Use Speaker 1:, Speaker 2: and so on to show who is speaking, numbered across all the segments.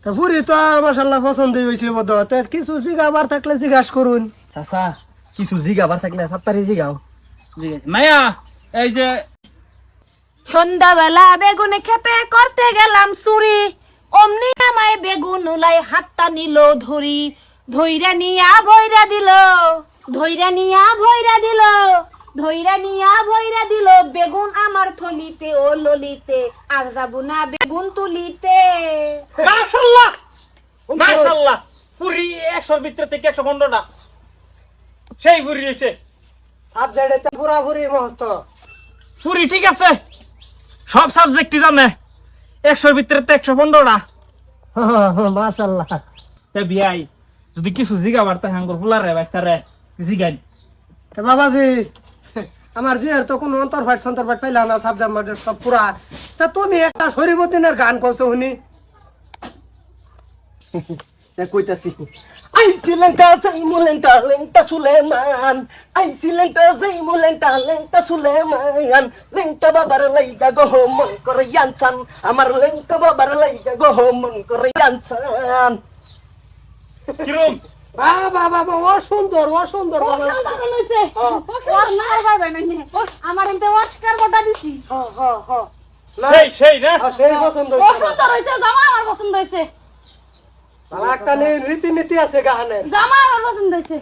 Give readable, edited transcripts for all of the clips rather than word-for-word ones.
Speaker 1: তা পুরি তো মাশাআল্লাহ পছন্দই হইছে বদ তে কিছু জিগাবার থাকলে জিজ্ঞাস করুন
Speaker 2: চাচা কিছু জিগাবার থাকলে সাত্তারি জিগাও।
Speaker 3: মায়া এই যে
Speaker 4: সন্ধ্যাবেলা বেগুনে খেতে করতে গেলাম চুরি, অমনি আমায় বেগুন উলাই হাতটা নিল ধরি, ধইরা নিয়া ভইরা দিল, ধইরা নিয়া ভইরা দিল, ধইরা নিয়া ভইরা দিল বেগুন আমার থলিতে ও ললিতে, আর যাবো না বেগুন তুলিতে।
Speaker 3: মাশাআল্লাহ মাশাআল্লাহ পুরি 100 এর ভিতর থেকে 115টা সেই পুরি হইছে।
Speaker 1: সাবজেক্টে পুরাপুরি মস্ত
Speaker 3: পুরি ঠিক আছে, সব সাবজেক্টই জানে, 100 এর ভিতরে তো 115টা।
Speaker 1: মাশাআল্লাহ।
Speaker 3: তে বিয়াই যদি কিছু জিগাবার তা হাঙ্গর ফুলারে বাইস্তারে জিগাই।
Speaker 1: তা বাবাজি আমার জিয়ার তো কোনো অন্তর্ভাট সন্তর্ভাট পাইলা না, সাবজেক্ট সব পুরা। তা তুমি একটা শরীফুদ্দিনের গান করছো শুনি।
Speaker 2: কইতাছি আইছি লেংটা যাইমু লেংটা লেংটা সুলেমান, আইছি লেংটা যাইমু লেংটা লেংটা সুলেমান, লেংটা বাবার লাইগা গো মন করে ইয়ানসান, আমার লেংটা বাবার লাইগা গো মন করে ইয়ানসান।
Speaker 3: কিরম
Speaker 1: বাবা বাবা অসুন্দর অসুন্দর বাবা।
Speaker 4: আমার এতে অস্কার বটা দিছি।
Speaker 3: সেই সেই না
Speaker 1: সেই পছন্দ হয়েছে।
Speaker 4: সুন্দর হইছে, জামা আমার পছন্দ হইছে,
Speaker 1: বাবা একটা রীতিনীতি আছে গানে।
Speaker 4: জামা আমার পছন্দ হইছে।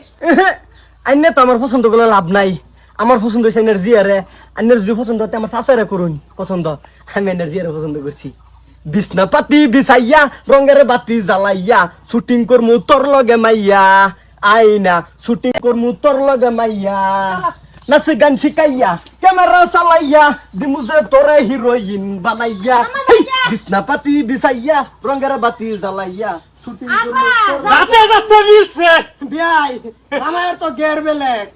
Speaker 2: আইনে তো আমার পছন্দ করলে লাভ নাই, আমার পছন্দ হয়েছে আইনের জিয়ারে, আইনের যদি পছন্দ হতে আমার চাচারে করুন পছন্দ, আমি আইনের জিয়ারে পছন্দ করছি। বিছনা পাতি বিছাইয়া রঙের বাতি জ্বালাইয়া শুটিং করমু তোর লগে মাইয়া, আইনা শুটিং করমু তোর লগে মাইয়া, নাচ গান শিখাইয়া ক্যামেরা চালাইয়া দিমু যে তোরে হিরোইন বানাইয়া, বিছনা পাতি বিছাইয়া রঙের বাতি জ্বালাইয়া শুটিং করমু তোর
Speaker 3: যাতে যাতে মিলছে।
Speaker 1: বিয়াই আমার তো গের বেলেগ।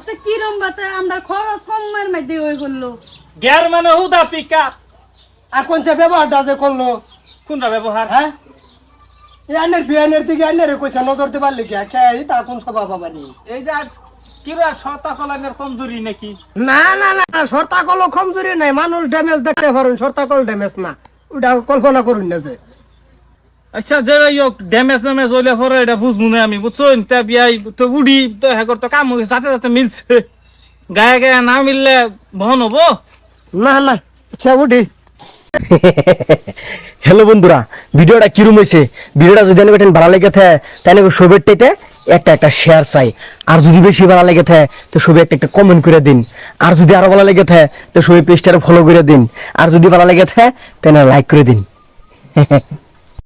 Speaker 4: তো কিরম বাতে আমরা খরচ কমের মধ্যে হয়ে গেল।
Speaker 3: গ্যার মানে হুদা পিকা।
Speaker 1: আর কোন যে ব্যবহারটা যে করলো,
Speaker 3: কোনটা ব্যবহার?
Speaker 1: হ্যাঁ এই আইনের বিয়ানের দিকে আইনের কইছে নজর দিবার লিখে খেয়ে তা কোন স্বভাব বাবানি।
Speaker 3: এই যে কিরা শতা কলানের কমজোরি নাকি?
Speaker 1: না না না সর্তাকল কমজোরি নাই, মানুষ ড্যামেজ দেখতে পারুন, সর্তাকল ড্যামেজ না, ওটা কল্পনা করুন না যে।
Speaker 3: আচ্ছা যাই হোক ড্যামেজ ম্যামেজ হইলে পরে এটা বুঝবো না আমি, বুঝছেন? তা বিয়াই তো উড়ি তো হ্যাঁ তো কাম হয়েছে, যাতে যাতে মিলছে, গায়ে গায়ে না মিললে বহন হবো
Speaker 1: না না আচ্ছা উঠি।
Speaker 2: হ্যালো বন্ধুরা, ভিডিওটা কিরম হয়েছে? ভিডিওটা যদি বেটেন ভালো লেগে থাকে তাহলে সবের টাইতে একটা একটা শেয়ার চাই, আর যদি বেশি ভালো লেগে থাকে তো সবাই একটা একটা কমেন্ট করে দিন, আর যদি আরো ভালো লেগে থাকে তো সবাই পেজটা ফলো করে দিন, আর যদি ভালো লেগে থাকে তাহলে লাইক করে দিন।